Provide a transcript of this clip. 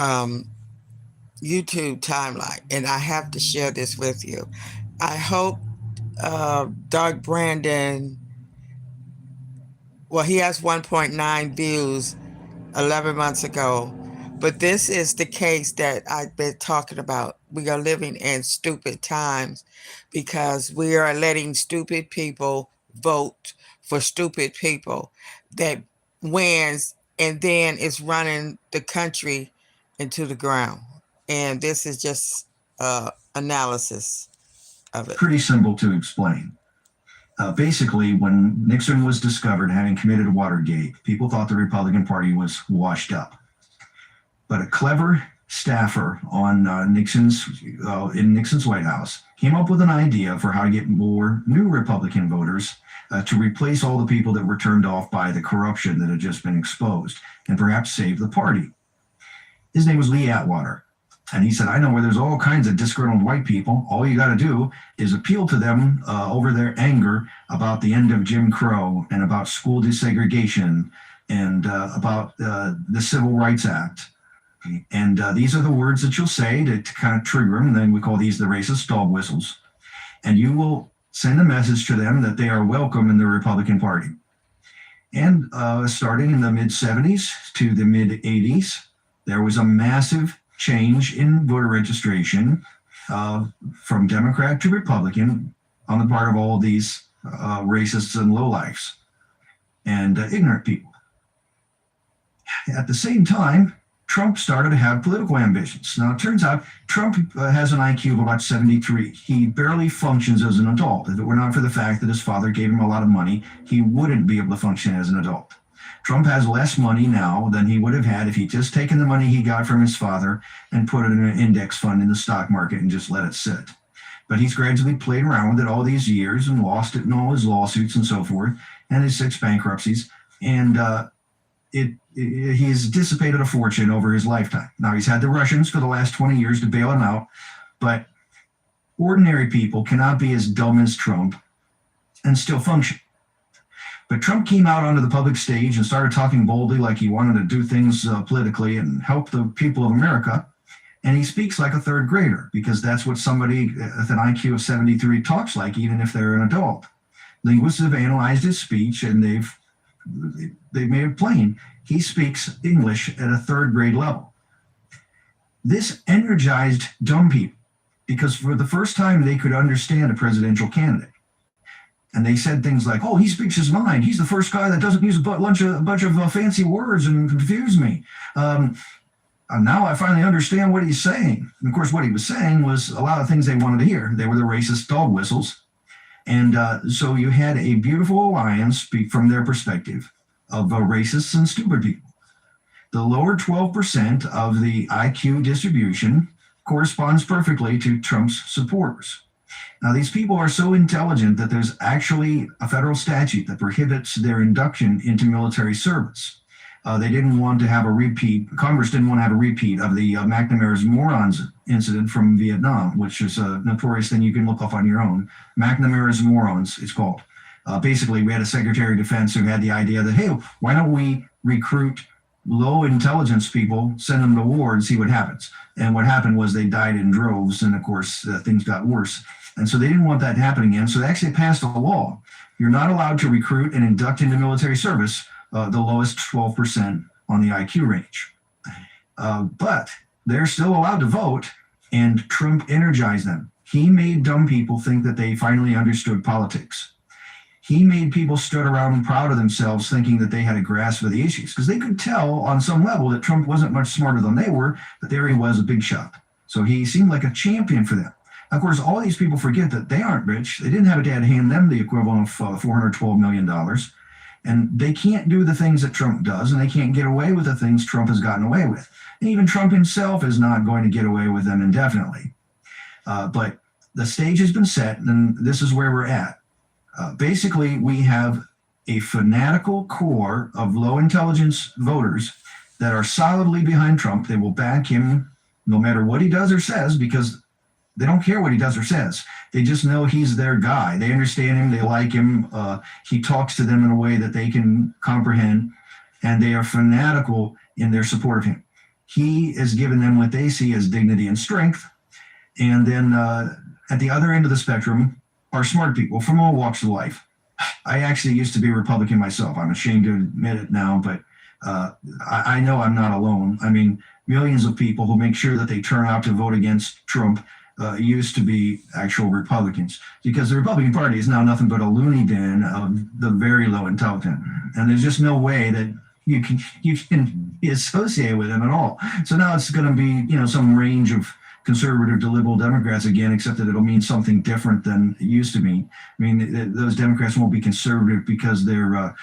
um, YouTube timeline, and I have to share this with you. I hope Doug Brandon, well, he has 1.9 views 11 months ago. But this is the case that I've been talking about. We are living in stupid times because we are letting stupid people vote for stupid people that wins and then is running the country into the ground. And this is just analysis of it. Pretty simple to explain. Basically, when Nixon was discovered having committed Watergate, people thought the Republican Party was washed up. But a clever staffer on Nixon's in Nixon's White House came up with an idea for how to get more new Republican voters to replace all the people that were turned off by the corruption that had just been exposed, and perhaps save the party. His name was Lee Atwater. And he said, I know where there's all kinds of disgruntled white people. All you got to do is appeal to them over their anger about the end of Jim Crow and about school desegregation and about the Civil Rights Act. And these are the words that you'll say to kind of trigger them. And then we call these the racist dog whistles. And you will send a message to them that they are welcome in the Republican Party. And starting in the mid-70s to the mid-80s, there was a massive change in voter registration from Democrat to Republican on the part of all of these racists and lowlifes and ignorant people. At the same time, Trump started to have political ambitions. Now, it turns out Trump has an IQ of about 73. He barely functions as an adult. If it were not for the fact that his father gave him a lot of money, he wouldn't be able to function as an adult. Trump has less money now than he would have had if he'd just taken the money he got from his father and put it in an index fund in the stock market and just let it sit. But he's gradually played around with it all these years and lost it in all his lawsuits and so forth, and his 6 bankruptcies. And he's dissipated a fortune over his lifetime. Now, he's had the Russians for the last 20 years to bail him out, but ordinary people cannot be as dumb as Trump and still function. But Trump came out onto the public stage and started talking boldly like he wanted to do things politically and help the people of America. And he speaks like a third grader because that's what somebody with an IQ of 73 talks like, even if they're an adult. Linguists have analyzed his speech and they've made it plain. He speaks English at a third grade level. This energized dumb people because for the first time they could understand a presidential candidate. And they said things like, oh, he speaks his mind. He's the first guy that doesn't use a bunch of fancy words and confuse me. Now I finally understand what he's saying. And of course, what he was saying was a lot of things they wanted to hear. They were the racist dog whistles. And so you had a beautiful alliance from their perspective of racists and stupid people. The lower 12% of the IQ distribution corresponds perfectly to Trump's supporters. Now, these people are so intelligent that there's actually a federal statute that prohibits their induction into military service. They didn't want to have a repeat, Congress didn't want to have a repeat of the McNamara's morons incident from Vietnam, which is a notorious thing you can look up on your own. McNamara's morons, it's called. Basically, we had a Secretary of Defense who had the idea that, hey, why don't we recruit low intelligence people, send them to war and see what happens. And what happened was they died in droves, and of course, things got worse. And so they didn't want that to happen again. So they actually passed a law. You're not allowed to recruit and induct into military service the lowest 12% on the IQ range. But they're still allowed to vote, and Trump energized them. He made dumb people think that they finally understood politics. He made people stood around proud of themselves thinking that they had a grasp of the issues because they could tell on some level that Trump wasn't much smarter than they were, but there he was, a big shot. So he seemed like a champion for them. Of course, all these people forget that they aren't rich. They didn't have a dad hand them the equivalent of $412 million. And they can't do the things that Trump does, and they can't get away with the things Trump has gotten away with. And even Trump himself is not going to get away with them indefinitely. But the stage has been set, and this is where we're at. Basically, we have a fanatical core of low intelligence voters that are solidly behind Trump. They will back him no matter what he does or says because they don't care what he does or says. They just know he's their guy. They understand him. They like him. He talks to them in a way that they can comprehend, and they are fanatical in their support of him. He is giving them what they see as dignity and strength. And then at the other end of the spectrum are smart people from all walks of life. I actually used to be a Republican myself. I'm ashamed to admit it now, but I know I'm not alone. I mean, millions of people who make sure that they turn out to vote against Trump used to be actual Republicans, because the Republican Party is now nothing but a loony bin of the very low intelligent, and there's just no way that you can be associated with them at all. So now it's going to be some range of conservative to liberal Democrats again, except that it'll mean something different than it used to mean. I mean, those Democrats won't be conservative because they're